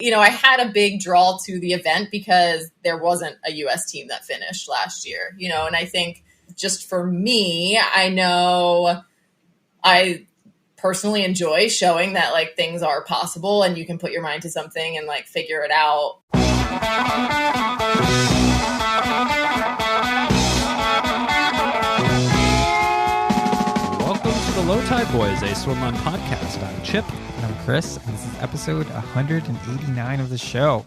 I had a big draw to the event because there wasn't a U.S. team that finished last year, and I think just for me, I know I personally enjoy showing that like things are possible and you can put your mind to something and like figure it out. Welcome to the Low Tide Boyz, a Swimrun podcast. I'm Chip. And I'm Chris, and this is episode 189 of the show.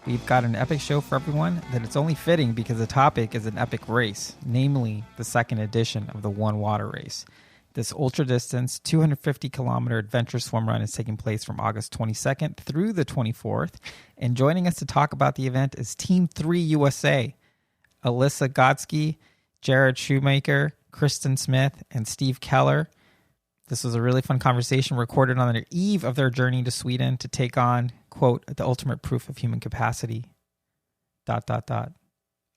We've got an epic show for everyone that it's only fitting because the topic is an epic race, namely the second edition of the One Water Race. This ultra-distance, 250-kilometer adventure swim run is taking place from August 22nd through the 24th. And joining us to talk about the event is Team 3 USA, Alyssa Godesky, Jarrod Shoemaker, Kristen Smith, and Steve Keller. This was a really fun conversation recorded on the eve of their journey to Sweden to take on, quote, the ultimate proof of human capacity, ...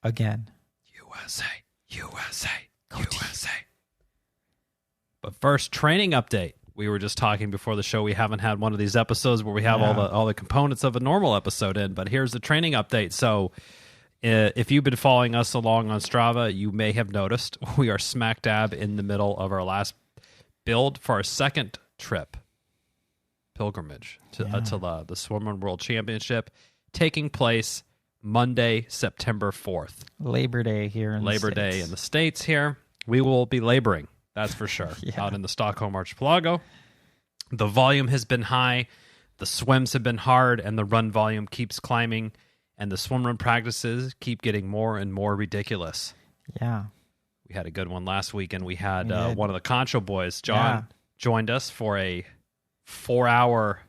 again. USA, Go USA. But first, training update. We were just talking before the show. We haven't had one of these episodes where we have all the components of a normal episode in, but here's the training update. So if you've been following us along on Strava, you may have noticed we are smack dab in the middle of our last build for our second trip, pilgrimage to the Swimrun World Championship, taking place Monday, September 4th. Labor Day here in Labor Day in the States here. We will be laboring. That's for sure. Out in the Stockholm Archipelago. The volume has been high, the swims have been hard, and the run volume keeps climbing, and the swim run practices keep getting more and more ridiculous. Yeah. We had a good one last week, and we had one of the Concho boys, John, joined us for a 4-hour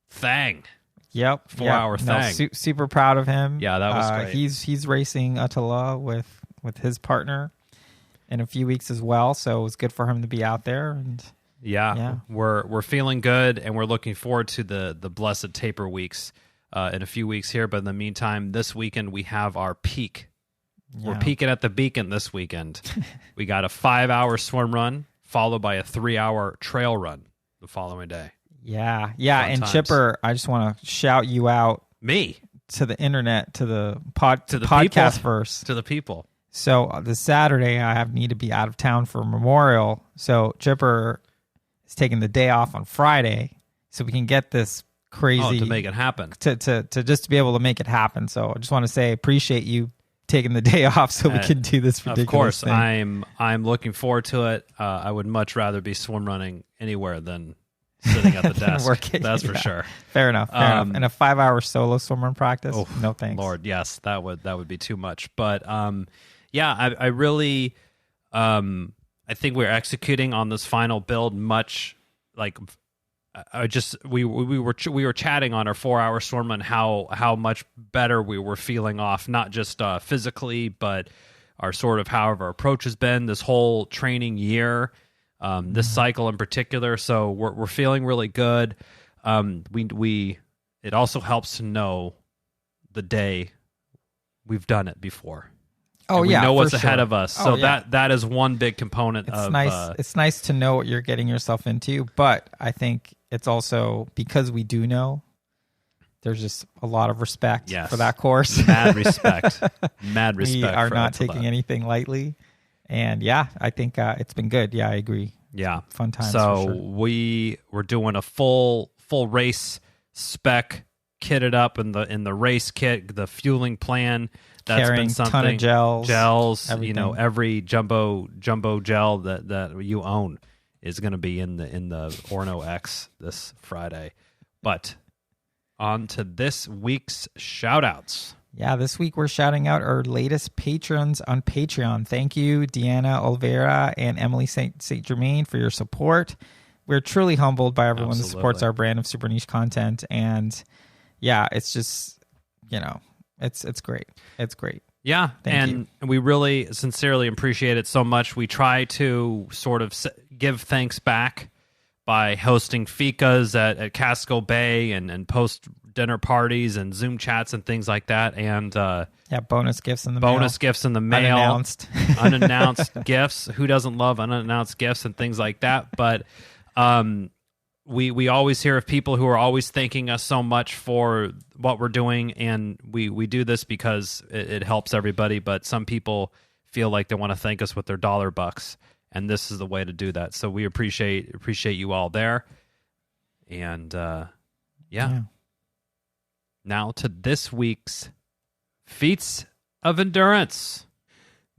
thing. Yep. 4-hour thing. Super proud of him. Yeah, that was great. He's racing ÖTILLÖ with his partner in a few weeks as well, so it was good for him to be out there. And we're feeling good, and we're looking forward to the blessed taper weeks in a few weeks here. But in the meantime, this weekend we have our peak. Yeah. We're peaking at the beacon this weekend. We got a 5-hour swim run followed by a 3-hour trail run the following day. Yeah. Fun and times. Chipper, I just want to shout you out. Me? To the internet, to the podcast first. To the people. So this Saturday, I need to be out of town for Memorial. So Chipper is taking the day off on Friday, so we can get this crazy to make it happen. To just to be able to make it happen. So I just want to say appreciate you taking the day off so we can do this ridiculous Of course, thing. I'm looking forward to it. I would much rather be swim running anywhere than sitting at the desk. That's for sure. Fair enough. And a 5-hour solo swim run practice? No thanks. Lord, yes, that would be too much. But I really I think we're executing on this final build much like we were chatting on our 4-hour swim run how much better we were feeling off, not just physically, but our sort of how our approach has been this whole training year, this cycle in particular. So we're feeling really good. It also helps to know the day we've done it before. We know what's ahead of us. So that is one big component. It's nice to know what you're getting yourself into, but I think it's also because we do know. There's just a lot of respect for that course. Mad respect. We are not taking anything lightly, and I think it's been good. Yeah, I agree. Yeah, fun times. So for sure. we're doing a full race spec, kitted up in the race kit, the fueling plan. That's carrying been something. Ton of gels. everything. Every jumbo gel that you own is going to be in the Orno X this Friday. But on to this week's shout outs. Yeah, this week we're shouting out our latest patrons on Patreon. Thank you, Deanna Olvera and Emily St. Germain, for your support. We're truly humbled by everyone that supports our brand of super niche content, and it's just it's great. It's great. Yeah, Thank you. We really sincerely appreciate it so much. We try to sort of give thanks back by hosting fikas at Casco Bay and post-dinner parties and Zoom chats and things like that. And bonus gifts in the mail. Bonus gifts in the mail. Unannounced gifts. Who doesn't love unannounced gifts and things like that? But we always hear of people who are always thanking us so much for what we're doing, and we do this because it helps everybody, but some people feel like they want to thank us with their dollar bucks, and this is the way to do that. So we appreciate you all there. And yeah. Now to this week's Feats of Endurance.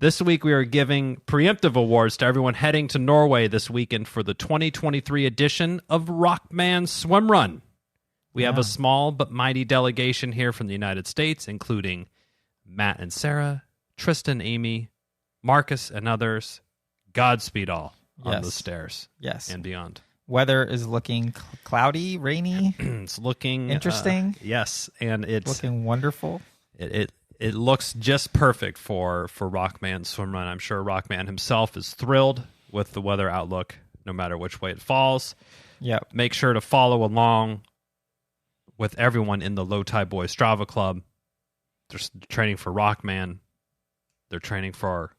This week we are giving preemptive awards to everyone heading to Norway this weekend for the 2023 edition of Rockman Swimrun. We have a small but mighty delegation here from the United States, including Matt and Sarah, Tristan, Amy, Marcus, and others. Godspeed all on the stairs and beyond. Weather is looking cloudy, rainy. It's looking interesting. Yes, and it's looking wonderful. It looks just perfect for Rockman Swimrun. I'm sure Rockman himself is thrilled with the weather outlook, no matter which way it falls. Yep. Make sure to follow along with everyone in the Low Tide Boys Strava Club. They're training for Rockman. They're training for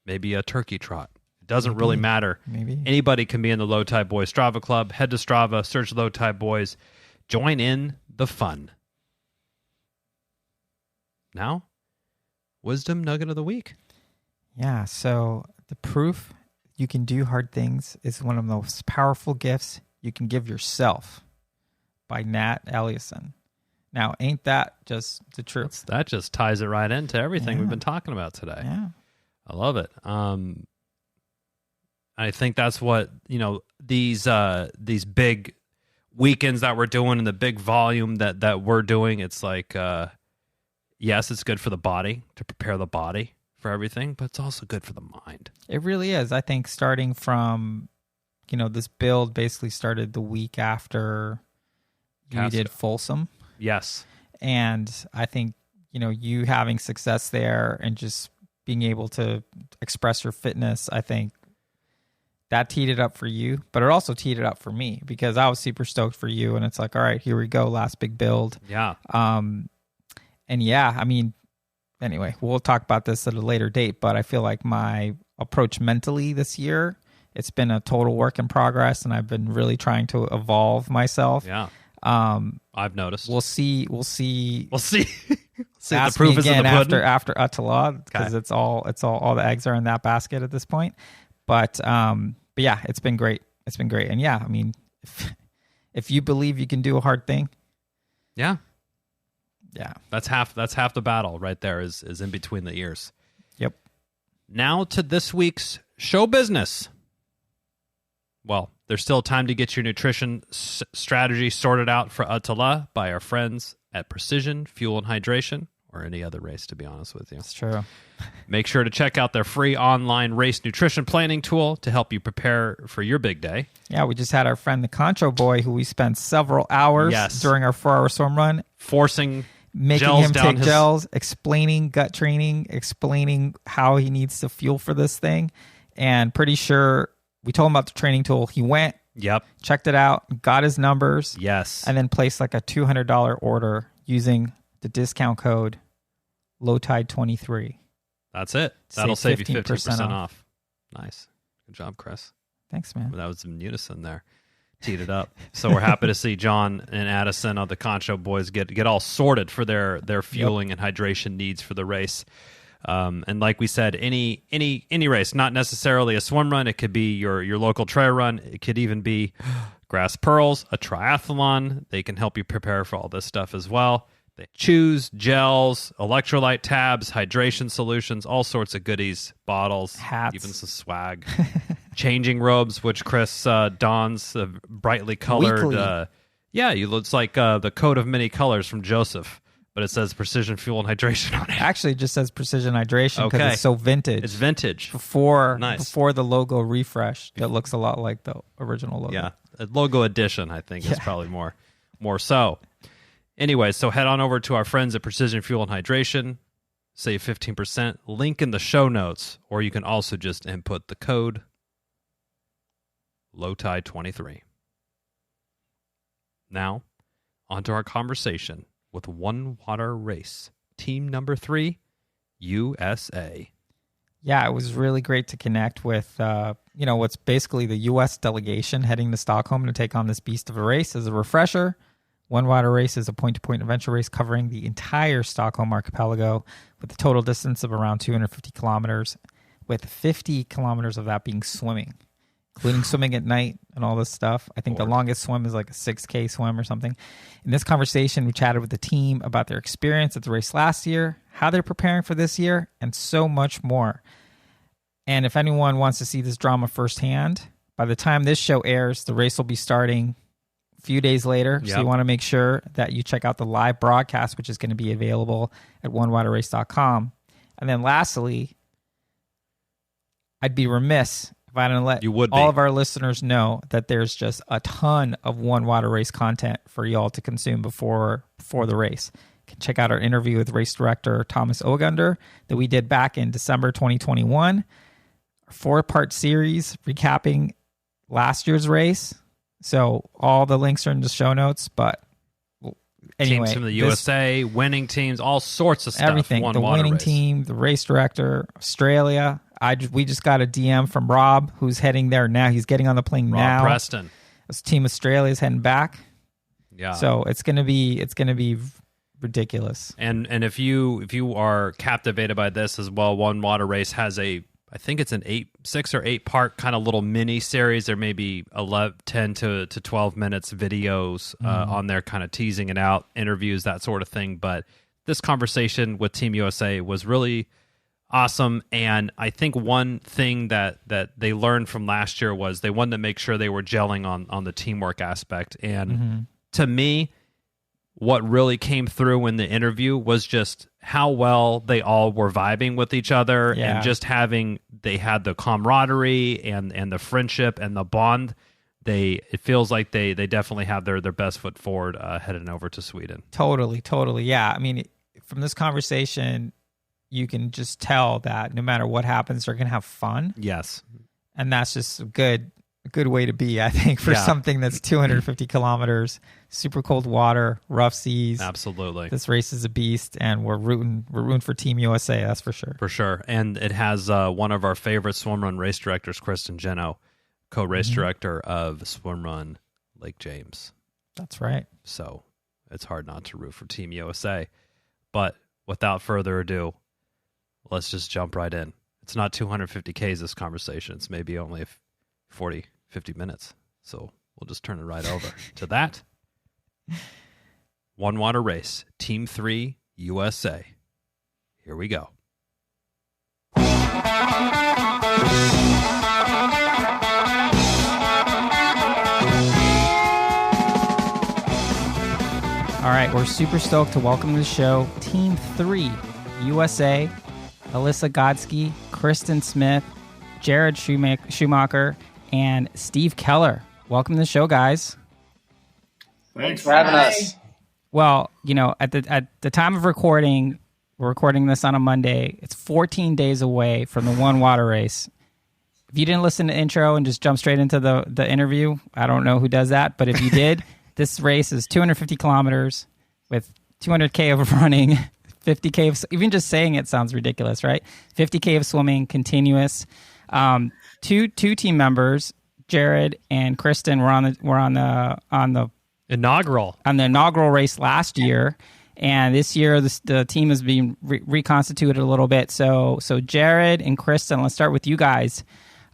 maybe a turkey trot. It doesn't really matter. Maybe anybody can be in the Low Tide Boys Strava Club. Head to Strava, search Low Tide Boys, join in the fun. Now, wisdom nugget of the week. Yeah, so the proof you can do hard things is one of the most powerful gifts you can give yourself, by Nat Ellison. Now, ain't that just the truth? That just ties it right into everything we've been talking about today. Yeah. I love it. I think that's what, these big weekends that we're doing and the big volume that we're doing, it's like, yes, it's good for the body, to prepare the body for everything, but it's also good for the mind. It really is. I think starting from, this build basically started the week after you did Folsom. Yes. And I think, you having success there and just being able to express your fitness, I think that teed it up for you, but it also teed it up for me because I was super stoked for you. And it's like, all right, here we go. Last big build. Yeah. And yeah, I mean, anyway, we'll talk about this at a later date, but I feel like my approach mentally this year, it's been a total work in progress, and I've been really trying to evolve myself. Yeah. I've noticed. We'll see. See Ask the proof me is in again the pudding. after ÖTILLÖ, because it's all the eggs are in that basket at this point. But yeah, it's been great. It's been great. And yeah, I mean, if you believe you can do a hard thing. Yeah. Yeah. That's half the battle right there is in between the ears. Yep. Now to this week's show business. Well, there's still time to get your nutrition strategy sorted out for ÖTILLÖ by our friends at Precision Fuel and Hydration, or any other race, to be honest with you. That's true. Make sure to check out their free online race nutrition planning tool to help you prepare for your big day. Yeah, we just had our friend the Concho Boy, who we spent several hours during our 4-hour swim run making him take gels, explaining gut training, explaining how he needs to fuel for this thing. And pretty sure we told him about the training tool. He went, checked it out, got his numbers, and then placed like a $200 order using the discount code LOWTIDE23. That's it. That'll save you 15% off. Nice. Good job, Chris. Thanks, man. That was in unison there. Teed it up. So we're happy to see John and Addison of the Concho Boys get all sorted for their fueling and hydration needs for the race. And like we said, any race, not necessarily a swim run. It could be your local trail run. It could even be grass pearls, a triathlon. They can help you prepare for all this stuff as well. They choose gels, electrolyte tabs, hydration solutions, all sorts of goodies, bottles, hats, even some swag, changing robes, which Chris dons, brightly colored. It's like the coat of many colors from Joseph, but it says Precision Fuel and Hydration on it. Actually, it just says Precision Hydration because it's so vintage. It's vintage. Before the logo refresh, that looks a lot like the original logo. Yeah, a logo edition, I think, is probably more so. Anyway, so head on over to our friends at Precision Fuel and Hydration. Save 15%. Link in the show notes, or you can also just input the code LOWTIDE23. Now, on to our conversation with One Water Race, team number 3, USA. Yeah, it was really great to connect with, what's basically the U.S. delegation heading to Stockholm to take on this beast of a race. As a refresher, One Water Race is a point-to-point adventure race covering the entire Stockholm archipelago with a total distance of around 250 kilometers, with 50 kilometers of that being swimming, including swimming at night and all this stuff. I think the longest swim is like a 6K swim or something. In this conversation, we chatted with the team about their experience at the race last year, how they're preparing for this year, and so much more. And if anyone wants to see this drama firsthand, by the time this show airs, the race will be starting a few days later. Yep. So you want to make sure that you check out the live broadcast, which is going to be available at onewaterrace.com. And then lastly, I'd be remiss if I didn't let all of our listeners know that there's just a ton of One Water Race content for y'all to consume before the race. You can check out our interview with race director Thomas Ogunder that we did back in December 2021. A 4-part series recapping last year's race. So all the links are in the show notes, but anyway. Teams from the USA, winning teams, all sorts of stuff. Everything. The winning team, the race director, Australia. We just got a DM from Rob, who's heading there now. He's getting on the plane now. Rob Preston. This Team Australia is heading back. Yeah. So it's gonna be ridiculous. And if you are captivated by this as well, One Water Race has I think it's an 6 or 8 part kind of little mini series. There may be 10 to 12 minutes videos on there, kind of teasing it out, interviews, that sort of thing. But this conversation with Team USA was really awesome. And I think one thing that they learned from last year was they wanted to make sure they were gelling on the teamwork aspect. And to me, what really came through in the interview was just how well they all were vibing with each other, and just they had the camaraderie and the friendship and the bond. It feels like they definitely have their best foot forward heading over to Sweden. Totally. Yeah. I mean, from this conversation, you can just tell that no matter what happens, they're going to have fun. Yes. And that's just a good way to be, I think, for something that's 250 kilometers, super cold water, rough seas. Absolutely. This race is a beast, and we're rooting for Team USA, that's for sure. For sure. And it has one of our favorite swimrun race directors, Kristen, co-race director of Swimrun Lake James. That's right. So it's hard not to root for Team USA. But without further ado, let's just jump right in. It's not 250 Ks this conversation. It's maybe only 40, 50 minutes. So we'll just turn it right over to that. One Water Race, Team 3 USA. Here we go. All right, we're super stoked to welcome to the show Team 3 USA, Alyssa Godesky, Kristen Smith, Jarrod Shoemaker, and Steve Keller. Welcome to the show, guys. Thanks for having us. Well, at the time of recording, we're recording this on a Monday. It's 14 days away from the One Water Race. If you didn't listen to the intro and just jump straight into the interview, I don't know who does that, but if you did, this race is 250 kilometers with 200K of running, 50K of, even just saying it sounds ridiculous, right? 50K of swimming, continuous. Two team members, Jarrod and Kristen, were on the inaugural race last year, and this year the team is being reconstituted a little bit. So Jarrod and Kristen, let's start with you guys.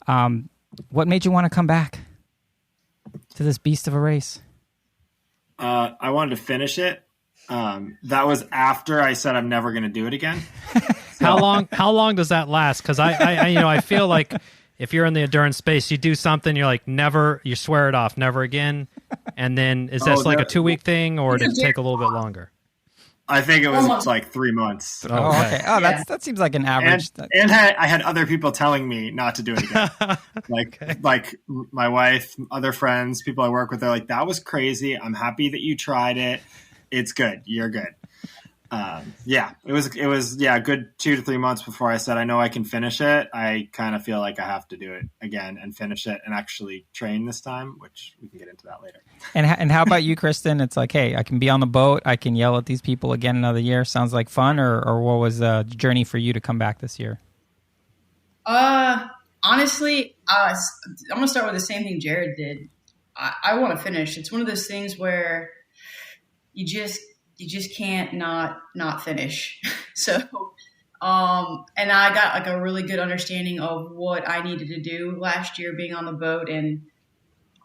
What made you want to come back to this beast of a race? I wanted to finish it. That was after I said I'm never going to do it again. So. How long does that last? Because I feel like if you're in the endurance space, you do something, you're like, never, you swear it off, never again. And then is this like a 2-week thing, or did it take a little bit longer? I think it was like 3 months. Oh, okay. Oh, that seems like an average. And I had other people telling me not to do it again. Like my wife, other friends, people I work with, they're like, that was crazy. I'm happy that you tried it. It's good. You're good. It was a good 2 to 3 months before I said, I know I can finish it. I kind of feel like I have to do it again and finish it and actually train this time, which we can get into that later. And how about you, Kristen? It's like, hey, I can be on the boat. I can yell at these people again another year. Sounds like fun. Or what was the journey for you to come back this year? Honestly, I'm going to start with the same thing Jarrod did. I want to finish. It's one of those things where you just can't not finish. So, and I got like a really good understanding of what I needed to do last year being on the boat. And,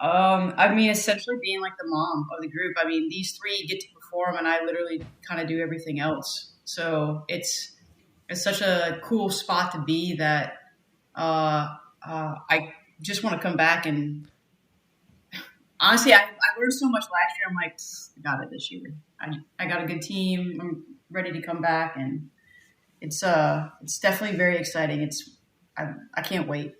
I mean, essentially being like the mom of the group. I mean, these three get to perform and I literally kind of do everything else. So it's such a cool spot to be that, I just want to come back. And honestly, I learned so much last year. I'm like, I got it this year. I got a good team. I'm ready to come back, and it's definitely very exciting. I can't wait.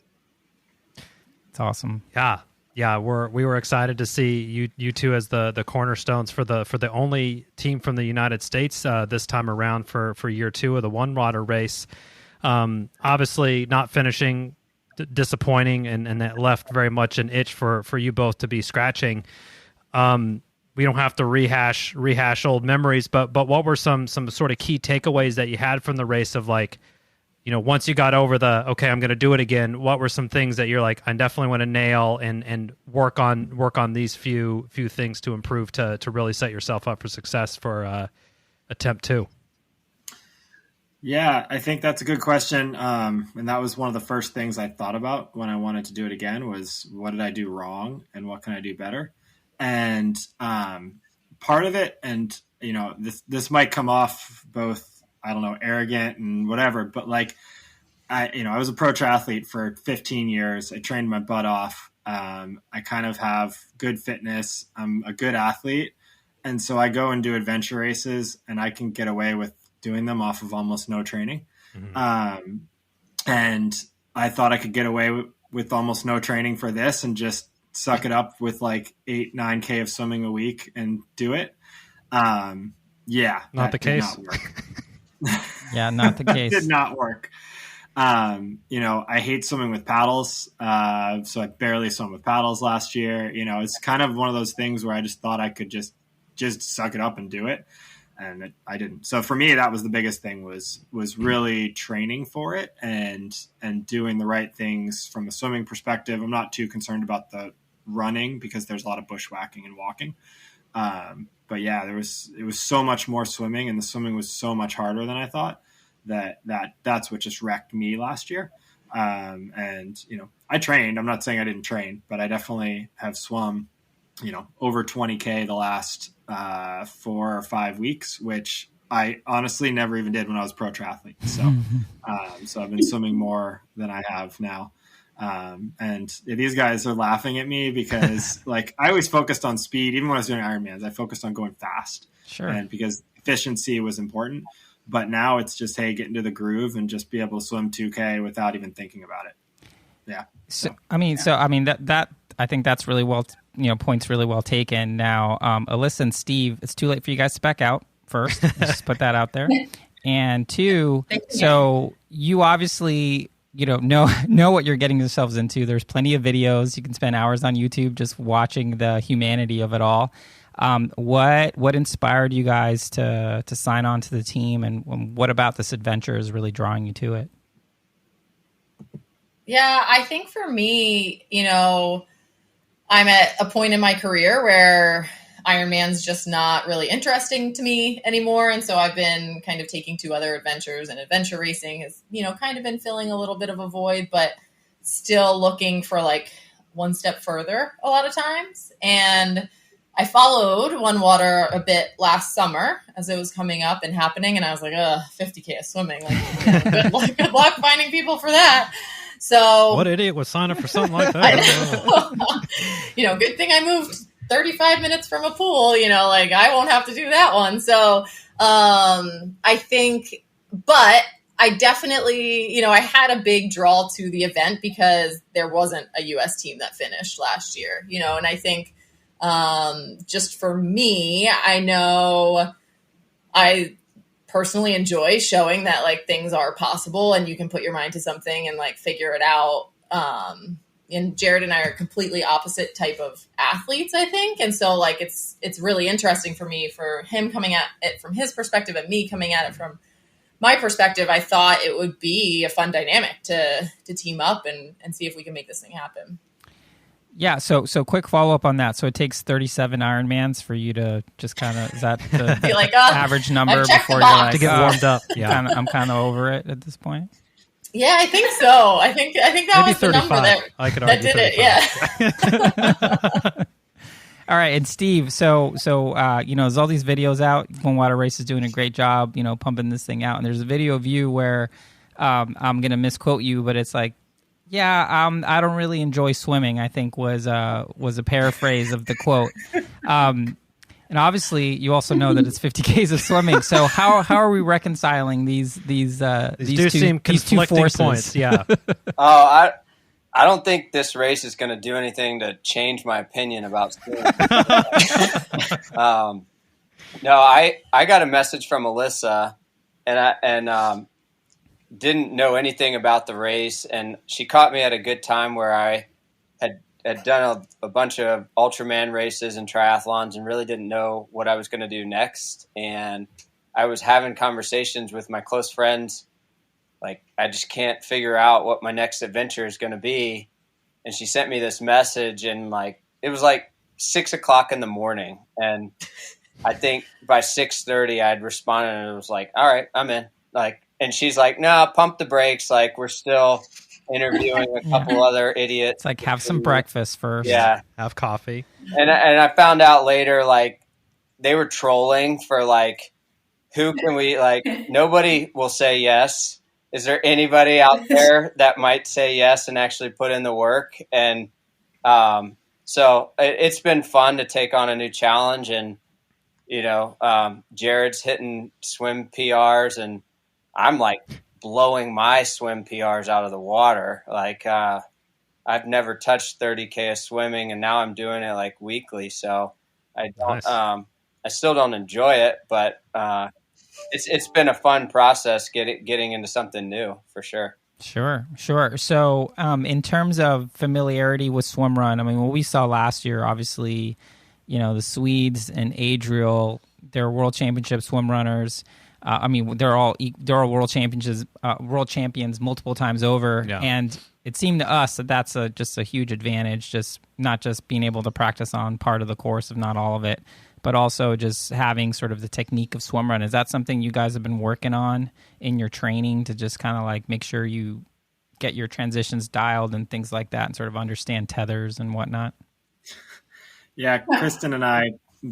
It's awesome. Yeah, we were excited to see you two as the cornerstones for the only team from the United States this time around for year 2 of the one water race. Obviously, not finishing, disappointing, and that left very much an itch for you both to be scratching. We don't have to rehash old memories, but what were some sort of key takeaways that you had from the race of, like, you know, once you got over okay, I'm going to do it again, what were some things that you're like, I definitely want to nail and work on these few things to improve to really set yourself up for success for attempt 2? Yeah, I think that's a good question. And that was one of the first things I thought about when I wanted to do it again was, what did I do wrong and what can I do better? And part of it, and, you know, this might come off both, I don't know, arrogant and whatever, but like, I was a pro triathlete for 15 years. I trained my butt off. I kind of have good fitness. I'm a good athlete. And so I go and do adventure races and I can get away with doing them off of almost no training. Mm-hmm. And I thought I could get away with almost no training for this and just suck it up with like 8-9K of swimming a week and do it. Yeah. Not the case. Did not work. Yeah, not the case. Did not work. You know, I hate swimming with paddles. So I barely swam with paddles last year. You know, it's kind of one of those things where I just thought I could just suck it up and do it. And I didn't. So for me, that was the biggest thing was really training for it and doing the right things from a swimming perspective. I'm not too concerned about the running because there's a lot of bushwhacking and walking. But yeah, it was so much more swimming, and the swimming was so much harder than I thought that's what just wrecked me last year. And, you know, I trained, I'm not saying I didn't train, but I definitely have swum, you know, over 20K the last 4 or 5 weeks, which I honestly never even did when I was pro triathlete. So, so I've been swimming more than I have now. And these guys are laughing at me because like I always focused on speed. Even when I was doing Ironmans, I focused on going fast. Sure. And because efficiency was important, but now it's just, hey, get into the groove and just be able to swim 2K without even thinking about it. Yeah. So I mean, that I think that's really well, points really well taken. Now, Alyssa and Steve, it's too late for you guys to back out. First, just put that out there. And 2, so you obviously, know what you're getting yourselves into. There's plenty of videos. You can spend hours on YouTube just watching the humanity of it all. What inspired you guys to sign on to the team, and what about this adventure is really drawing you to it? Yeah, I think for me, I'm at a point in my career where Ironman's just not really interesting to me anymore. And so I've been kind of taking 2 other adventures, and adventure racing has, kind of been filling a little bit of a void, but still looking for like one step further a lot of times. And I followed One Water a bit last summer as it was coming up and happening. And I was like, 50K of swimming. Like, good luck finding people for that. So what idiot would sign up for something like that? Good thing I moved 35 minutes from a pool, I won't have to do that one. So I think, but I definitely, I had a big draw to the event because there wasn't a U.S. team that finished last year, and I think just for me, I know I personally enjoy showing that like things are possible and you can put your mind to something and like figure it out. And Jarrod and I are completely opposite type of athletes, I think. And so like, it's really interesting for me, for him coming at it from his perspective and me coming at it from my perspective, I thought it would be a fun dynamic to team up and see if we can make this thing happen. Yeah, so quick follow-up on that. So it takes 37 Ironmans for you to just kind of, is that the Be like, average number before you're like, to get warmed up? Yeah. I'm kind of over it at this point. Yeah, I think so. I think that Maybe was the 35. number I could that argue did 35. it. Yeah. All right, and Steve, so there's all these videos out. One Water Race is doing a great job, pumping this thing out. And there's a video of you where I'm gonna misquote you, but it's like, yeah, I don't really enjoy swimming, I think was a paraphrase of the quote. And obviously, you also know that it's 50 Ks of swimming. So how are we reconciling these two forces? Points? Yeah. I don't think this race is going to do anything to change my opinion about swimming. No, I got a message from Alyssa, and didn't know anything about the race, and she caught me at a good time where I had done a bunch of Ultraman races and triathlons and really didn't know what I was going to do next. And I was having conversations with my close friends, like, I just can't figure out what my next adventure is going to be. And she sent me this message, and it was like 6:00 in the morning. And I think by 6:30 I'd responded, and it was like, all right, I'm in. And she's like, no, pump the brakes. We're still interviewing a couple other idiots. It's like, have some breakfast first. Yeah. Have coffee. And I found out later, they were trolling for who can we, nobody will say yes. Is there anybody out there that might say yes and actually put in the work? And so it's been fun to take on a new challenge. And, Jarrod's hitting swim PRs, and I'm blowing my swim PRs out of the water. I've never touched 30K of swimming, and now I'm doing it weekly. So I don't, Nice. I still don't enjoy it, but it's been a fun process getting into something new for sure. Sure. So in terms of familiarity with swim run, I mean, what we saw last year, obviously, the Swedes and Adriel, they're world championship swim runners. They're all world champions multiple times over. Yeah. And it seemed to us that that's just a huge advantage, just not just being able to practice on part of the course, if not all of it, but also just having sort of the technique of swim run. Is that something you guys have been working on in your training to just kind of make sure you get your transitions dialed and things like that and sort of understand tethers and whatnot? Yeah, Kristen and I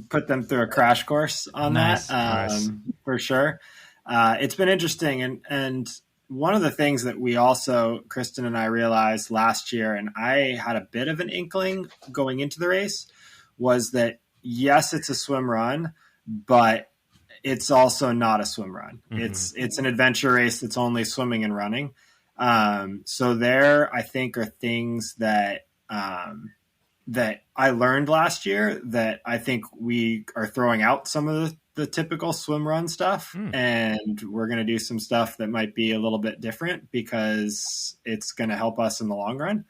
put them through a crash course on Nice. that, for sure. It's been interesting. And one of the things that we also, Kristen and I, realized last year, and I had a bit of an inkling going into the race, was that, yes, it's a swim run, but it's also not a swim run. Mm-hmm. It's an adventure race that's only swimming and running. So there, I think, are things that that I learned last year that I think we are throwing out some of the typical swim run stuff. And we're going to do some stuff that might be a little bit different because it's going to help us in the long run.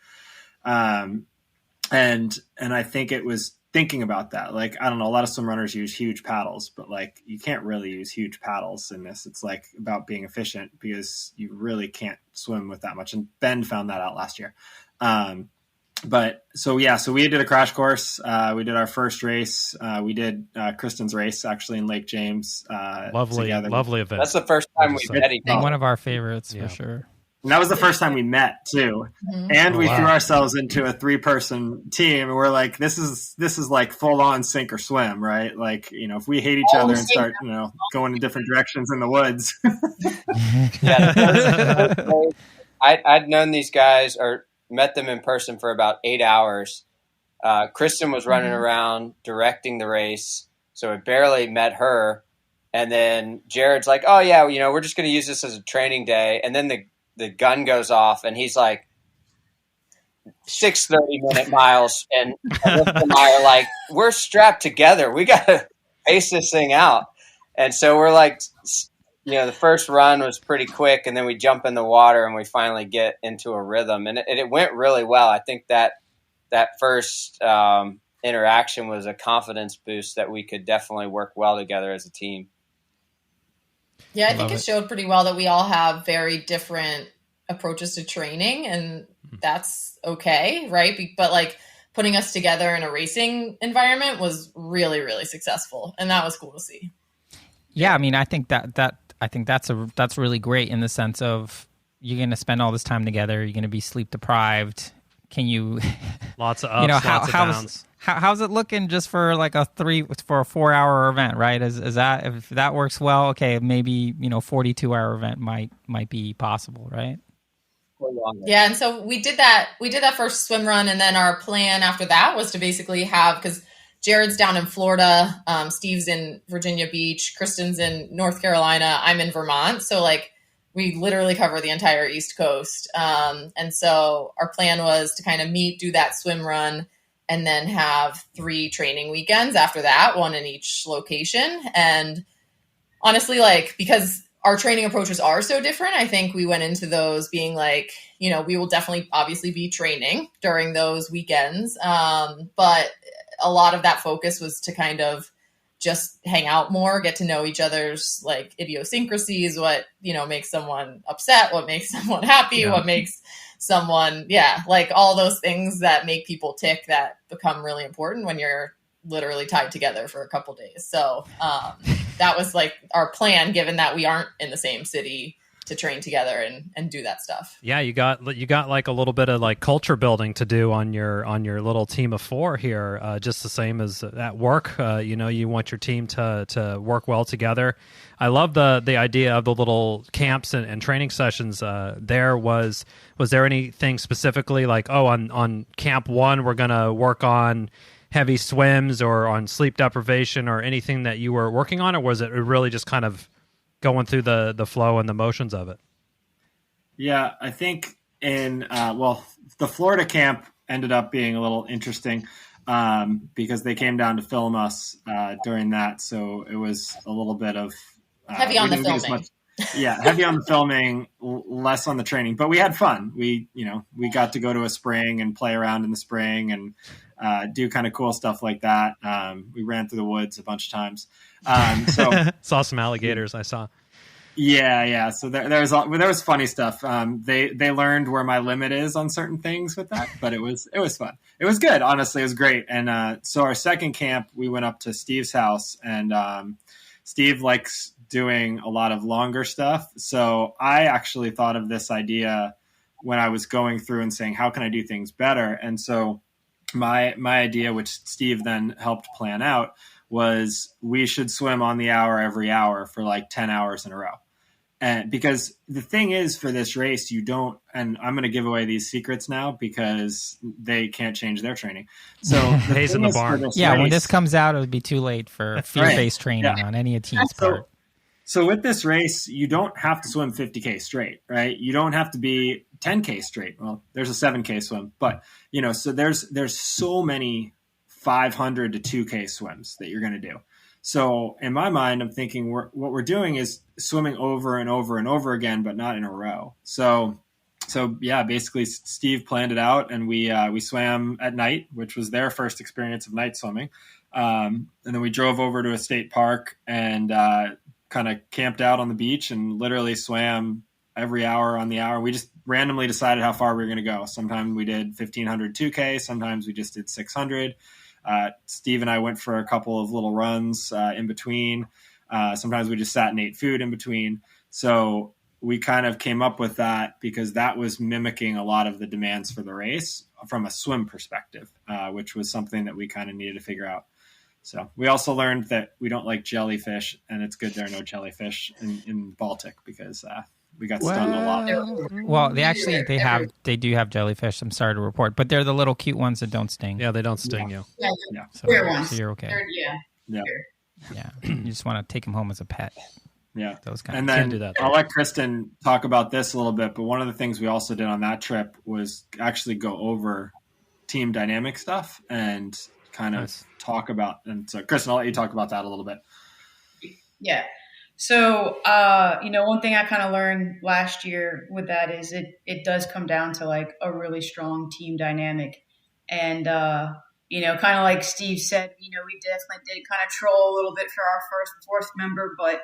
And I think it was thinking about that. I don't know, a lot of swim runners use huge paddles, but you can't really use huge paddles in this. It's about being efficient because you really can't swim with that much. And Ben found that out last year. So we did a crash course. We did our first race. We did Kristen's race actually in Lake James. Lovely event. That's the first time we met each other. One of our favorites for sure. And that was the first time we met too. Mm-hmm. And we threw ourselves into a 3-person team. And we're like, this is full on sink or swim, right? If we hate each other and start, going in different directions in the woods. Yeah. I'd known these guys or met them in person for about 8 hours. Kristen was running around directing the race, so I barely met her. And then Jarrod's like, oh yeah, we're just going to use this as a training day. And then the gun goes off, and he's like 6 30-minute miles. And Alyssa and I are like, we're strapped together. We got to pace this thing out. And so we're the first run was pretty quick, and then we jump in the water and we finally get into a rhythm, and it went really well. I think that first interaction was a confidence boost that we could definitely work well together as a team. Yeah, I think it showed pretty well that we all have very different approaches to training, and that's okay, right? But like putting us together in a racing environment was really, really successful, and that was cool to see. Yeah, I mean, I think that's really great in the sense of you're going to spend all this time together. You're going to be sleep deprived. Can you? Lots of ups, lots of downs. How's it looking just for like a 4-hour event, right? Is that, if that works well, okay, maybe 42-hour event might be possible, right? Yeah, and so we did that first swim run, and then our plan after that was to basically have, because Jarrod's down in Florida, Steve's in Virginia Beach, Kristen's in North Carolina, I'm in Vermont, so like we literally cover the entire East Coast, and so our plan was to kind of do that swim run, and then have 3 training weekends after that, 1 in each location. And honestly, like, because our training approaches are so different, I think we went into those being like, we will definitely obviously be training during those weekends. But a lot of that focus was to kind of just hang out more, get to know each other's like idiosyncrasies, what, makes someone upset, what makes someone happy, what makes someone, like all those things that make people tick that become really important when you're literally tied together for a couple days. So that was like our plan, given that we aren't in the same city, to train together and do that stuff. Yeah, you got like a little bit of like culture building to do on your little team of 4 here, just the same as at work. You want your team to work well together. I love the idea of the little camps and training sessions. Was there anything specifically like, on camp 1 we're gonna work on heavy swims or on sleep deprivation or anything that you were working on, or was it really just kind of going through the flow and the motions of it? Yeah, I think in the Florida camp ended up being a little interesting because they came down to film us during that, so it was a little bit of heavy on the filming. Heavy on the filming, less on the training, but we had fun. We got to go to a spring and play around in the spring and do kind of cool stuff like that. We ran through the woods a bunch of times. So saw some alligators. I saw. Yeah. So there was funny stuff. They learned where my limit is on certain things with that, but it was fun. It was good. Honestly, it was great. And so our second camp, we went up to Steve's house, and Steve likes doing a lot of longer stuff. So I actually thought of this idea when I was going through and saying, how can I do things better? And so my idea, which Steve then helped plan out, was we should swim on the hour every hour for like 10 hours in a row. And because the thing is, for this race, you don't, and I'm going to give away these secrets now because they can't change their training. So Hayes in the barn. When this comes out, it'll be too late for fear-based training on any team's part. So with this race, you don't have to swim 50K straight, right? You don't have to be 10K straight. Well, there's a 7K swim, but so there's so many 500 to 2K swims that you're going to do. So in my mind, I'm thinking what we're doing is swimming over and over and over again, but not in a row. So yeah, basically Steve planned it out, and we swam at night, which was their first experience of night swimming. And then we drove over to a state park and kind of camped out on the beach and literally swam every hour on the hour. We just randomly decided how far we were going to go. Sometimes we did 1,500 2K. Sometimes we just did 600. Steve and I went for a couple of little runs in between. Sometimes we just sat and ate food in between. So we kind of came up with that because that was mimicking a lot of the demands for the race from a swim perspective, which was something that we kind of needed to figure out. So we also learned that we don't like jellyfish, and it's good there are no jellyfish in Baltic because we got stung a lot. Well, they do have jellyfish. I'm sorry to report, but they're the little cute ones that don't sting. Yeah, they don't sting you. Yeah. So you're okay. Yeah. You just want to take them home as a pet. Yeah. Those kind and of then do that. I'll let Kristen talk about this a little bit, but one of the things we also did on that trip was actually go over team dynamic stuff and kind of talk about. And so Kristen, I'll let you talk about that a little bit. Yeah. So, one thing I kind of learned last year with that is it does come down to like a really strong team dynamic. And, kind of like Steve said, we definitely did kind of troll a little bit for our fourth member, but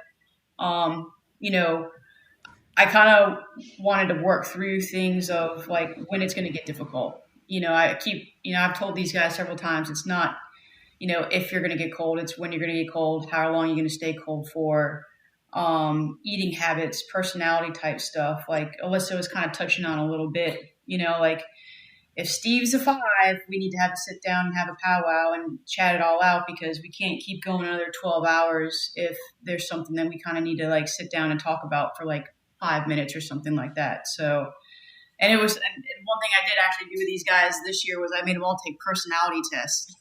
I kind of wanted to work through things of like when it's going to get difficult. I've told these guys several times, it's not, if you're going to get cold, it's when you're going to get cold, how long you're going to stay cold for, eating habits, personality type stuff. Like Alyssa was kind of touching on a little bit, like if Steve's a 5, we need to have to sit down and have a powwow and chat it all out, because we can't keep going another 12 hours if there's something that we kind of need to like sit down and talk about for like 5 minutes or something like that. So, and one thing I did actually do with these guys this year was I made them all take personality tests,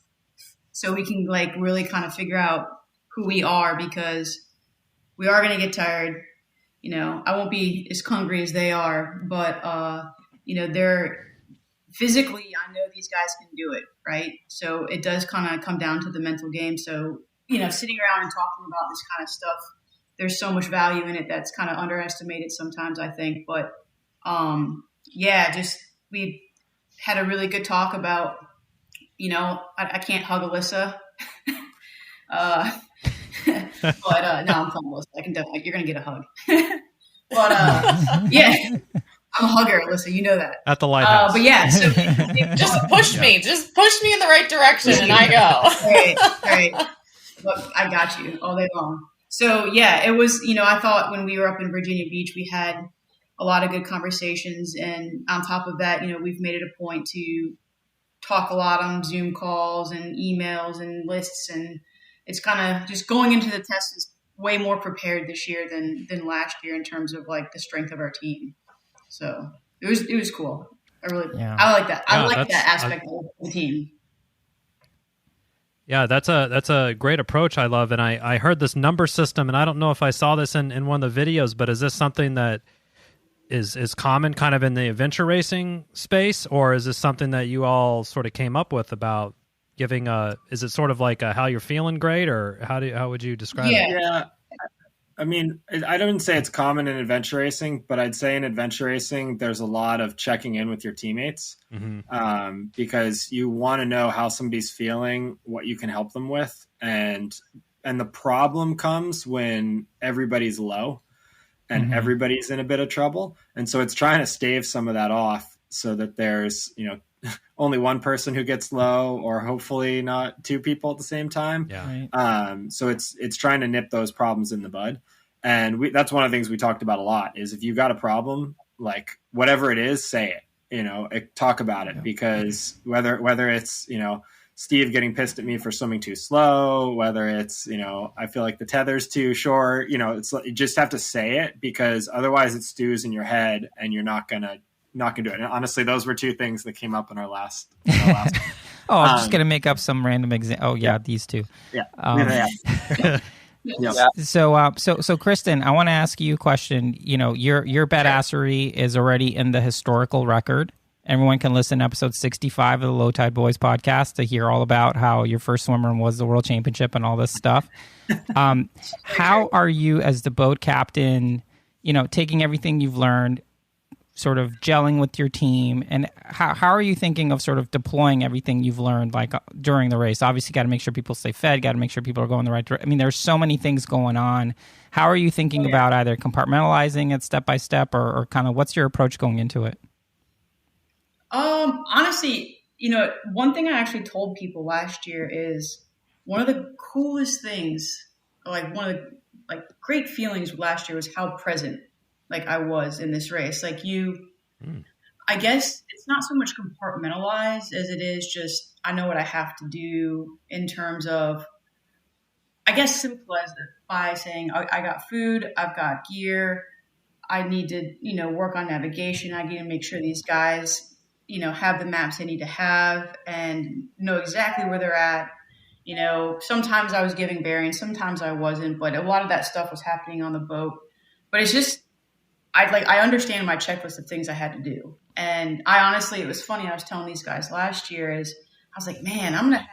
so we can like really kind of figure out who we are, because we are going to get tired. I won't be as hungry as they are, but they're physically, I know these guys can do it, right? So it does kind of come down to the mental game. So, sitting around and talking about this kind of stuff, there's so much value in it that's kind of underestimated sometimes, I think. But we had a really good talk about, I can't hug Alyssa. But no, I'm playing Alyssa. I can definitely, you're going to get a hug. But yeah, I'm a hugger, Alyssa. You know that. At the lighthouse. But yeah, so just push me in the right direction and I go. Right. Look, I got you all day long. So yeah, it was, I thought when we were up in Virginia Beach, we had a lot of good conversations. And on top of that, we've made it a point to talk a lot on Zoom calls and emails and lists. And it's kind of just going into the test is way more prepared this year than last year in terms of like the strength of our team. So it was cool. I like that. I like that aspect of the team. Yeah, that's a great approach. I love, and I heard this number system, and I don't know if I saw this in one of the videos, but is this something that is common kind of in the adventure racing space, or is this something that you all sort of came up with about giving is it sort of like a how you're feeling grade, or how would you describe it? Yeah. I mean, I don't say it's common in adventure racing, but I'd say in adventure racing, there's a lot of checking in with your teammates, because you want to know how somebody's feeling, what you can help them with. And the problem comes when everybody's low and everybody's in a bit of trouble. And so it's trying to stave some of that off so that there's, only one person who gets low, or hopefully not 2 people at the same time. Yeah. Right. So it's trying to nip those problems in the bud. And that's one of the things we talked about a lot is if you got a problem, like whatever it is, say it, talk about it, because whether it's, Steve getting pissed at me for swimming too slow, whether it's, I feel like the tether's too short, you just have to say it, because otherwise it stews in your head and you're not going to do it. And honestly, those were 2 things that came up in our last Oh, I'm just going to make up some random example. Oh yeah, these 2. Yeah. Yeah. So Kristen, I want to ask you a question. Your badassery is already in the historical record. Everyone can listen to episode 65 of the Low Tide Boys podcast to hear all about how your first swim run was the World Championship and all this stuff. How are you as the boat captain, taking everything you've learned, sort of gelling with your team, and how are you thinking of sort of deploying everything you've learned like during the race? Obviously, got to make sure people stay fed, got to make sure people are going the right direction. I mean, there's so many things going on. How are you thinking about either compartmentalizing it step by step, or kind of what's your approach going into it? Honestly, one thing I actually told people last year is one of the coolest things, like one of the great feelings last year was how present I was in this race. I guess it's not so much compartmentalized as it is just, I know what I have to do in terms of, I guess simple as by saying, I got food, I've got gear, I need to, work on navigation. I need to make sure these guys, have the maps they need to have and know exactly where they're at. Sometimes I was giving bearings, sometimes I wasn't, but a lot of that stuff was happening on the boat. But it's just, I understand my checklist of things I had to do. And I honestly, it was funny. I was telling these guys last year I was like, man, I'm going to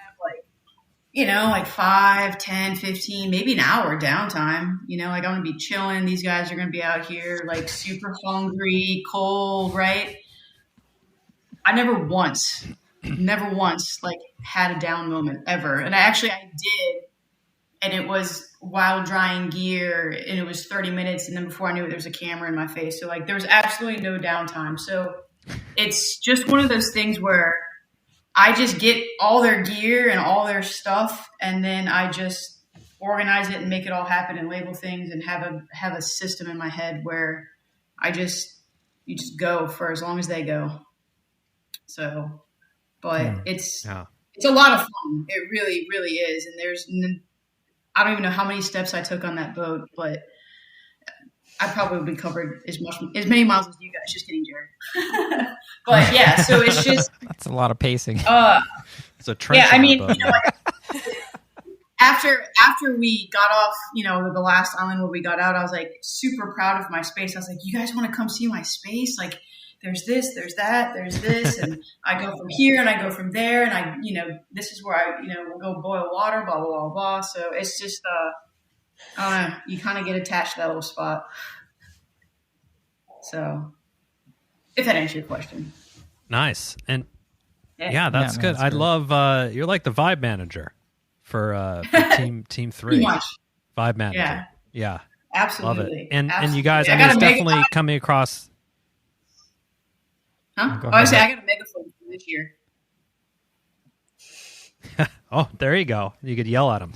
have 5, 10, 15, maybe an hour downtime. I'm going to be chilling. These guys are going to be out here super hungry, cold, right? I never once had a down moment ever. And I did. And it was while drying gear, and it was 30 minutes. And then before I knew it, there was a camera in my face. So like there was absolutely no downtime. So it's just one of those things where I just get all their gear and all their stuff, and then I just organize it and make it all happen and label things and have a system in my head where you just go for as long as they go. So, but it's a lot of fun. It really, really is. And I don't even know how many steps I took on that boat, but I probably covered as many miles as you guys. Just kidding, Jarrod. But yeah, so it's just that's a lot of pacing. It's a trench. Yeah, I mean, after we got off, the last island where we got out, I was like super proud of my space. I was like, you guys want to come see my space? Like, there's this, there's that, there's this, and I go from here and I go from there, and this is where I, we'll go boil water, blah blah blah blah. So it's just, I don't know, you kind of get attached to that little spot. So, if that answers your question. Nice, and that's good. I love you're like the vibe manager for team 3. Pretty much. Vibe manager. Yeah. Absolutely. Love it. And Absolutely. you guys, I mean, it's definitely coming across. Huh? I got a megaphone for this year. Oh, there you go. You could yell at him.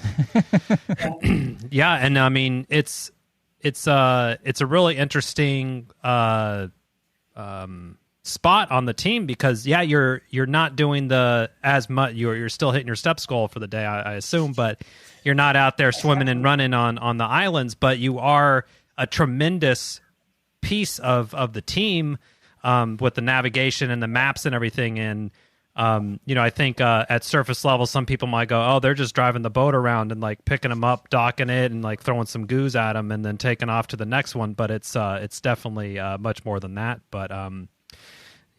Yeah, and I mean, it's a really interesting spot on the team because you're not doing as much. You're still hitting your steps goal for the day, I assume, but you're not out there swimming and running on the islands. But you are a tremendous piece of the team with the navigation and the maps and everything. And I think at surface level, some people might go, "Oh, they're just driving the boat around and like picking them up, docking it, and like throwing some goos at them, and then taking off to the next one." But it's definitely much more than that. But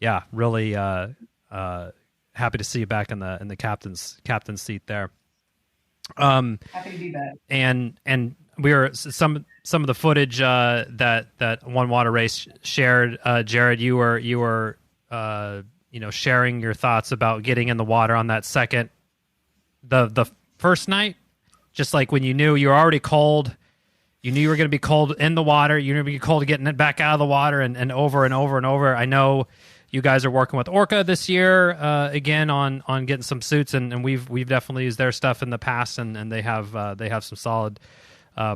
yeah, really happy to see you back in the captain's seat there. Happy to be back. And we were some of the footage that One Water Race shared. Jarrod, you were sharing your thoughts about getting in the water on that the first night, just like when you knew you were already cold. You knew you were going to be cold in the water. You knew you were going to be cold getting it back out of the water and over and over and over. I know you guys are working with Orca this year again on getting some suits, and we've definitely used their stuff in the past, and they have some solid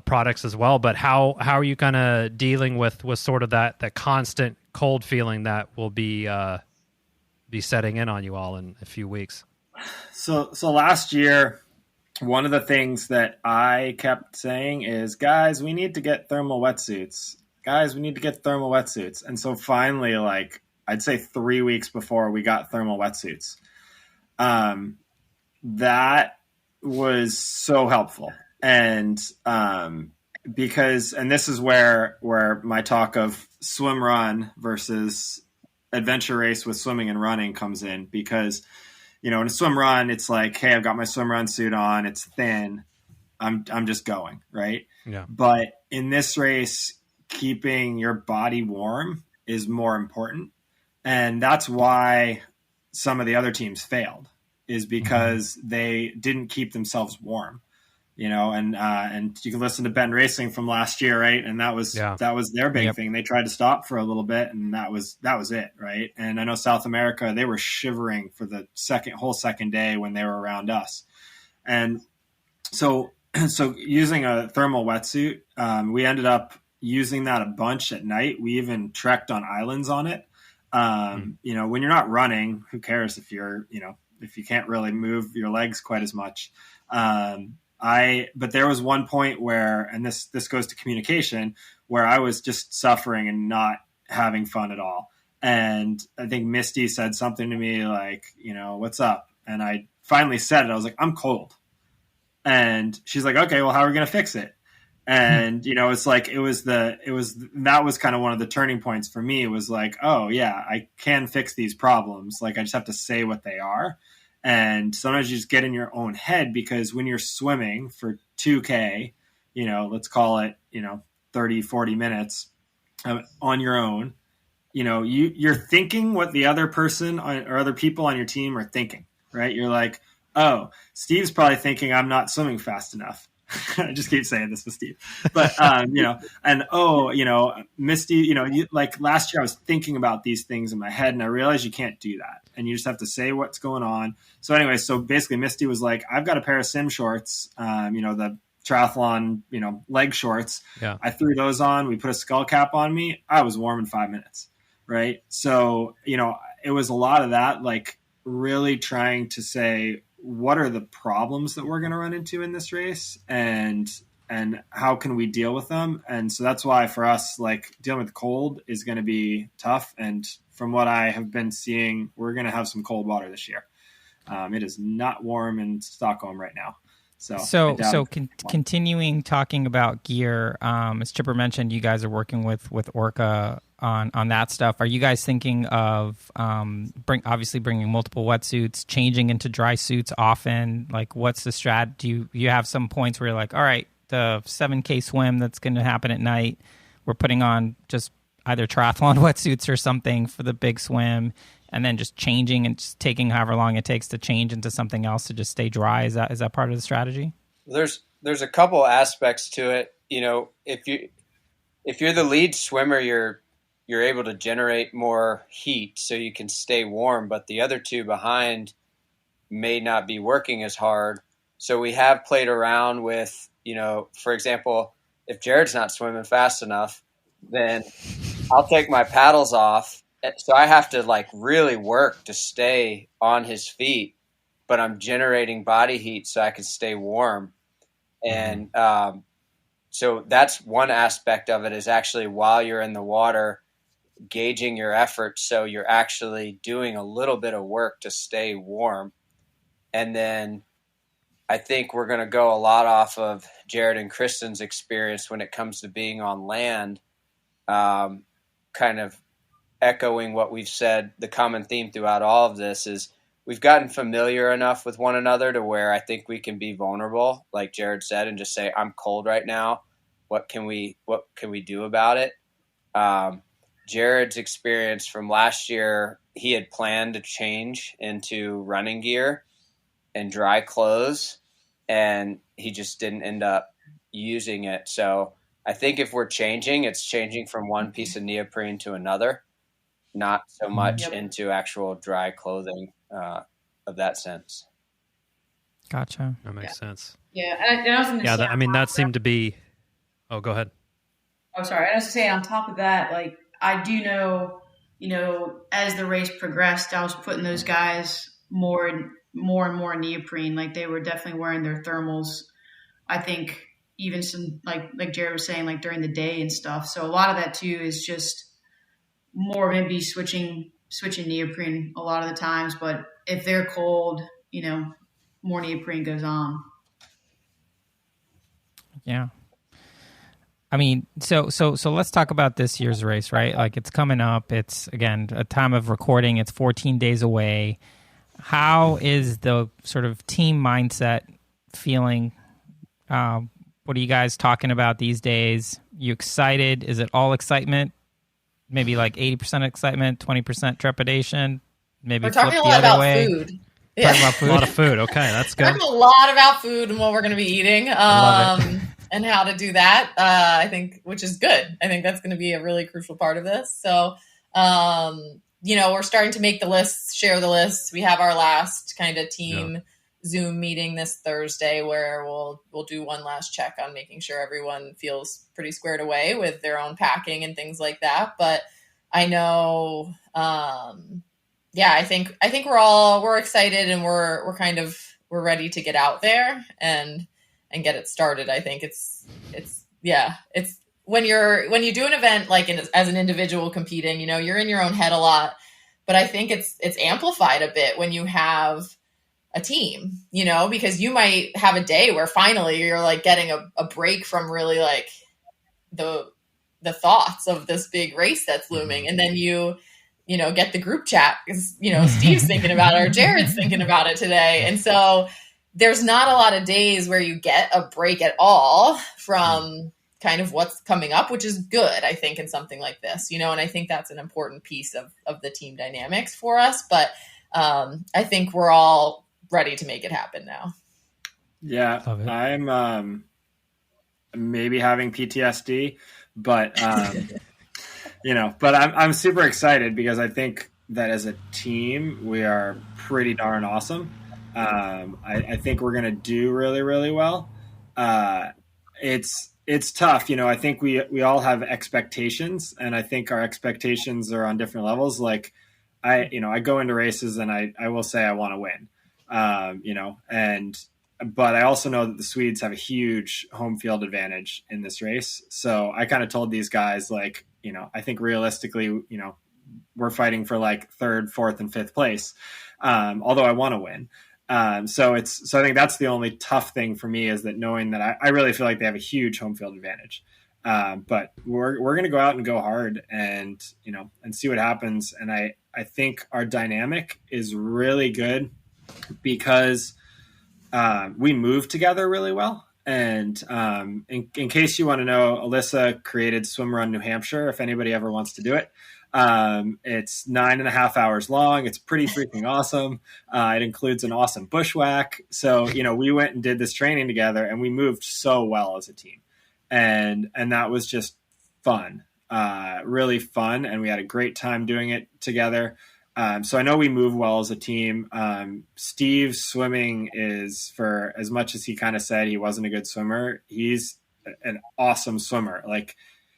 products as well. But how are you kind of dealing with sort of that constant cold feeling that will be setting in on you all in a few weeks? So last year, one of the things that I kept saying is, guys, we need to get thermal wetsuits. And so finally, like, I'd say 3 weeks before we got thermal wetsuits. That was so helpful. And because this is where my talk of swim run versus adventure race with swimming and running comes in, because in a swim run, it's like, hey, I've got my swim run suit on, it's thin, I'm just going, right? Yeah. But in this race, keeping your body warm is more important. And that's why some of the other teams failed, is because they didn't keep themselves warm, and you can listen to Ben Racing from last year, right? And that was their big thing. They tried to stop for a little bit, and that was it, right? And I know South America, they were shivering for the whole second day when they were around us. And so using a thermal wetsuit, we ended up using that a bunch at night. We even trekked on islands on it. When you're not running, who cares if if you can't really move your legs quite as much. But there was one point where, and this goes to communication, where I was just suffering and not having fun at all. And I think Misty said something to me like, what's up? And I finally said it. I was like, I'm cold. And she's like, okay, well, how are we going to fix it? And, it's like, that was kind of one of the turning points for me. It was like, oh yeah, I can fix these problems. Like, I just have to say what they are. And sometimes you just get in your own head, because when you're swimming for 2K, let's call it, 30, 40 minutes on your own, you're thinking what the other person or other people on your team are thinking, right? You're like, oh, Steve's probably thinking I'm not swimming fast enough. I just keep saying this with Steve, but Misty, like last year I was thinking about these things in my head and I realized you can't do that. And you just have to say what's going on. So anyway, so basically Misty was like, I've got a pair of sim shorts, the triathlon, leg shorts. Yeah. I threw those on. We put a skull cap on me. I was warm in 5 minutes. Right. So, it was a lot of that, like really trying to say, what are the problems that we're going to run into in this race and how can we deal with them? And so that's why for us, like dealing with cold is going to be tough. And from what I have been seeing, we're going to have some cold water this year. It is not warm in Stockholm right now. Continuing talking about gear, as Chipper mentioned, you guys are working with Orca on that stuff. Are you guys thinking of bringing multiple wetsuits, changing into dry suits often? Like, what's the strat? Do you have some points where you're like, all right, the 7K swim that's going to happen at night, we're putting on just either triathlon wetsuits or something for the big swim, and then just changing and just taking however long it takes to change into something else to just stay dry? Is that part of the strategy? There's a couple aspects to it. If you're the lead swimmer, you're able to generate more heat so you can stay warm, but the other two behind may not be working as hard. So we have played around with, for example, if Jarrod's not swimming fast enough, then I'll take my paddles off. So I have to like really work to stay on his feet, but I'm generating body heat so I can stay warm. And so that's one aspect of it, is actually while you're in the water, gauging your effort so you're actually doing a little bit of work to stay warm. And then I think we're going to go a lot off of Jarrod and Kristen's experience when it comes to being on land, kind of echoing what we've said. The common theme throughout all of this is we've gotten familiar enough with one another to where I think we can be vulnerable, like Jarrod said, and just say, I'm cold right now. What can we do about it? Jarrod's experience from last year, he had planned to change into running gear and dry clothes, and he just didn't end up using it. So I think if we're changing, it's changing from one piece of neoprene to another, not so much into actual dry clothing of that sense. Gotcha. That makes sense. Yeah. And I was going to say, that seemed to be... Oh, go ahead. Oh, sorry. I was going to say, on top of that, like, I do know, as the race progressed, I was putting those guys more and more neoprene. Like, they were definitely wearing their thermals. I think even some, like Jarrod was saying, like during the day and stuff. So a lot of that too is just more maybe switching neoprene a lot of the times. But if they're cold, more neoprene goes on. Yeah. I mean, so let's talk about this year's race, right? Like, it's coming up. It's, again, a time of recording. It's 14 days away. How is the sort of team mindset feeling? What are you guys talking about these days? You excited? Is it all excitement? Maybe like 80% excitement, 20% trepidation? Maybe we're talking flip a the lot other about way. food. Yeah. Talking about food. A lot of food. Okay, that's good. Talking a lot about food and what we're going to be eating. Love it. And how to do that, I think, which is good. I think that's going to be a really crucial part of this. So, we're starting to make the lists, share the lists. We have our last kind of team Zoom meeting this Thursday where we'll do one last check on making sure everyone feels pretty squared away with their own packing and things like that. But I know, I think we're excited and we're ready to get out there and get it started. I think it's when you do an event like as an individual competing, you're in your own head a lot, but I think it's amplified a bit when you have a team, because you might have a day where finally you're like getting a break from really like the thoughts of this big race that's looming. And then you get the group chat because, Steve's thinking about it or Jarrod's thinking about it today. And so there's not a lot of days where you get a break at all from kind of what's coming up, which is good, I think, in something like this, and I think that's an important piece of the team dynamics for us. But I think we're all ready to make it happen now. Yeah, maybe having PTSD, but but I'm super excited because I think that as a team we are pretty darn awesome. I think we're going to do really, really well. It's tough. I think we all have expectations, and I think our expectations are on different levels. Like I go into races and I will say I want to win, but I also know that the Swedes have a huge home field advantage in this race. So I kind of told these guys, like, I think realistically, we're fighting for like third, fourth, and fifth place. Although I want to win. So I think that's the only tough thing for me, is that knowing that I really feel like they have a huge home field advantage. But we're going to go out and go hard and see what happens. And I think our dynamic is really good because we move together really well. And in case you want to know, Alyssa created Swimrun New Hampshire, if anybody ever wants to do it. It's 9.5 hours long. It's pretty freaking awesome. It includes an awesome bushwhack. So, we went and did this training together, and we moved so well as a team. And that was just fun, really fun. And we had a great time doing it together. So I know we move well as a team. Steve's swimming is, for as much as he kind of said he wasn't a good swimmer, he's an awesome swimmer. Like,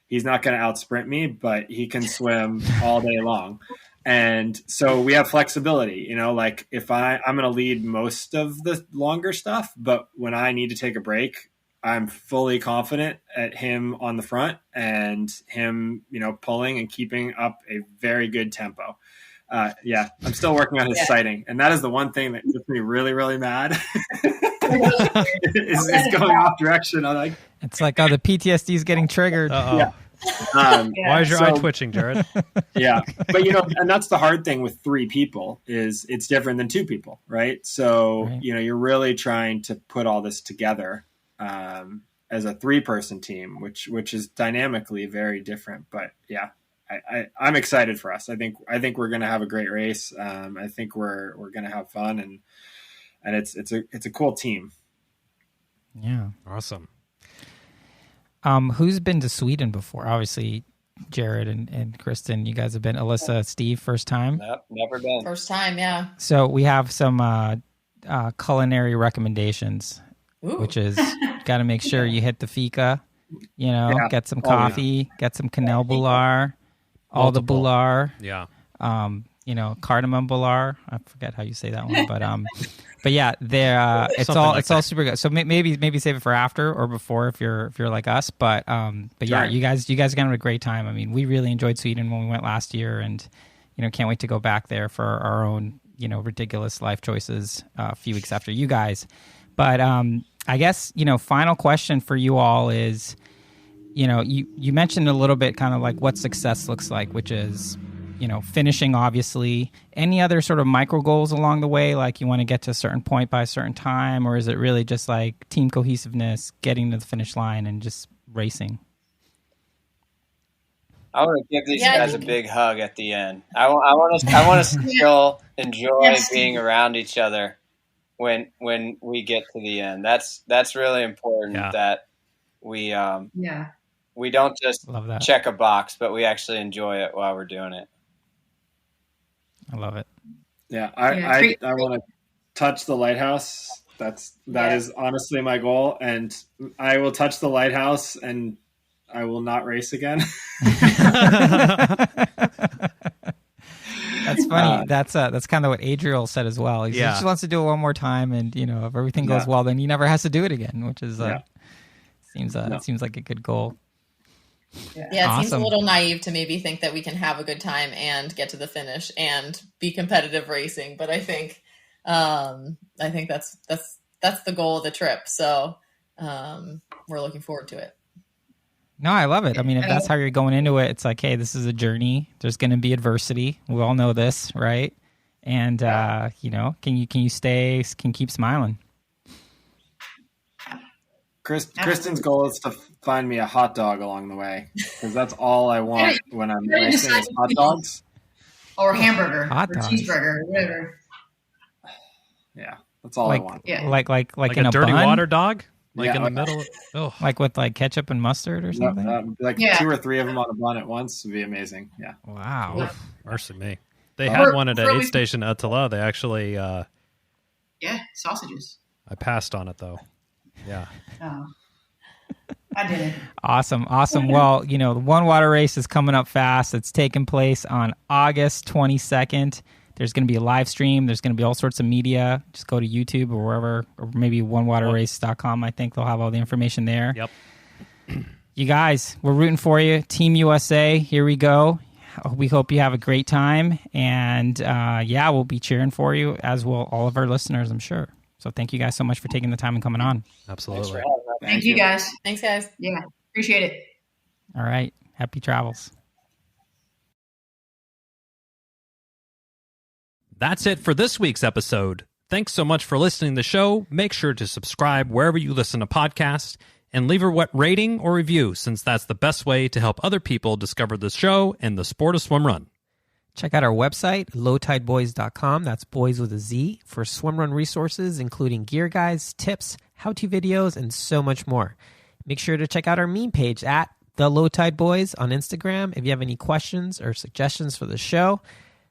he's not going to out sprint me, but he can swim all day long. And so we have flexibility, like if I'm going to lead most of the longer stuff, but when I need to take a break, I'm fully confident at him on the front and him, pulling and keeping up a very good tempo. I'm still working on his sighting. And that is the one thing that gets me really, really mad is going off direction. I'm like, it's like, the PTSD is getting triggered. Yeah. Why is your eye twitching, Jarrod? Yeah. But, and that's the hard thing with 3 people is it's different than 2 people. Right. So, Right. You're really trying to put all this together as a 3-person team, which is dynamically very different. But yeah, I'm excited for us. I think we're going to have a great race. I think we're going to have fun, and it's a cool team. Yeah. Awesome. Who's been to Sweden before? Obviously, Jarrod and Kristen, you guys have been. Alyssa, Steve, first time? Nope, never been. First time, yeah. So we have some culinary recommendations, Ooh. which is got to make sure you hit the fika, get some coffee, get some Canel Boular, all the Multiple. Boular, Yeah. cardamom Boular. I forget how you say that one, but yeah, they're it's Something all like it's all that. super good. So maybe save it for after or before if you're like us. But yeah, Sure. you guys are gonna have a great time. I mean, we really enjoyed Sweden when we went last year, and can't wait to go back there for our own ridiculous life choices a few weeks after you guys. But I guess final question for you all is, you mentioned a little bit kind of like what success looks like, which is finishing, obviously. Any other sort of micro goals along the way, like you want to get to a certain point by a certain time, or is it really just like team cohesiveness, getting to the finish line and just racing? I want to give these Yeah, I guys a think- big hug at the end. I want to still enjoy Yes. being around each other when we get to the end. That's really important, Yeah. that we Yeah. we don't just Love that. check a box, but we actually enjoy it while we're doing it. I love it. Yeah. Yeah. I want to touch the lighthouse. That is honestly my goal. And I will touch the lighthouse and I will not race again. That's funny. That's kind of what Adriel said as well. He Yeah. just wants to do it one more time, and if everything goes Yeah. well, then he never has to do it again, which is seems No. seems like a good goal. Yeah, it seems a Awesome. little naive to maybe think that we can have a good time and get to the finish and be competitive racing, but I think that's the goal of the trip. So we're looking forward to it. No, I love it. I mean, if that's how you're going into it, it's like, hey, this is a journey. There's going to be adversity. We all know this, right? And can you keep smiling? Kristen's goal is to find me a hot dog along the way, because that's all I want when I'm racing is hot dogs. Or hamburger. Hot or dogs. cheeseburger. Whatever. Yeah, that's all I want. Yeah. Like Like in a dirty bun? water dog? Like Yeah, in the middle. Oh, Like with like ketchup and mustard or something? like Yeah. 2 or 3 of them on a bun at once would be amazing. Yeah. Wow. mercy me. They had one at an Before aid we- station at ÖTILLÖ. They actually, Yeah, sausages. I passed on it though. Yeah. Oh. I didn't. Awesome. Well, the One Water Race is coming up fast. It's taking place on August 22nd. There's going to be a live stream. There's going to be all sorts of media. Just go to YouTube or wherever, or maybe onewaterrace.com. I think they'll have all the information there. Yep. You guys, we're rooting for you. Team USA, here we go. We hope you have a great time. And we'll be cheering for you, as will all of our listeners, I'm sure. So thank you guys so much for taking the time and coming on. Absolutely. Thank you guys. Thanks, guys. Yeah, appreciate it. All right. Happy travels. That's it for this week's episode. Thanks so much for listening to the show. Make sure to subscribe wherever you listen to podcasts and leave a rating or review, since that's the best way to help other people discover the show and the sport of swim run. Check out our website, lowtideboys.com. That's boys with a Z, for swimrun resources, including gear guides, tips, how-to videos, and so much more. Make sure to check out our meme page at The Low Tide Boys on Instagram. If you have any questions or suggestions for the show,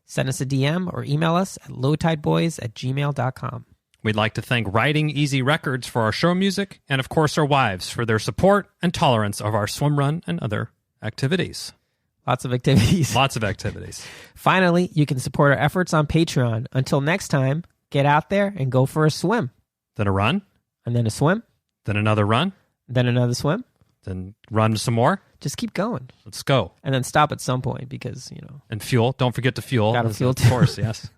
send us a DM or email us at lowtideboys@gmail.com. We'd like to thank Riding Easy Records for our show music, and of course our wives for their support and tolerance of our swim run and other activities. Lots of activities. Lots of activities. Finally, you can support our efforts on Patreon. Until next time, get out there and go for a swim. Then a run, And then a swim, then another run, then another swim. then run some more. Just keep going. Let's go. And then stop at some point because, And fuel. Don't forget to fuel. Gotta fuel Of too. course, yes.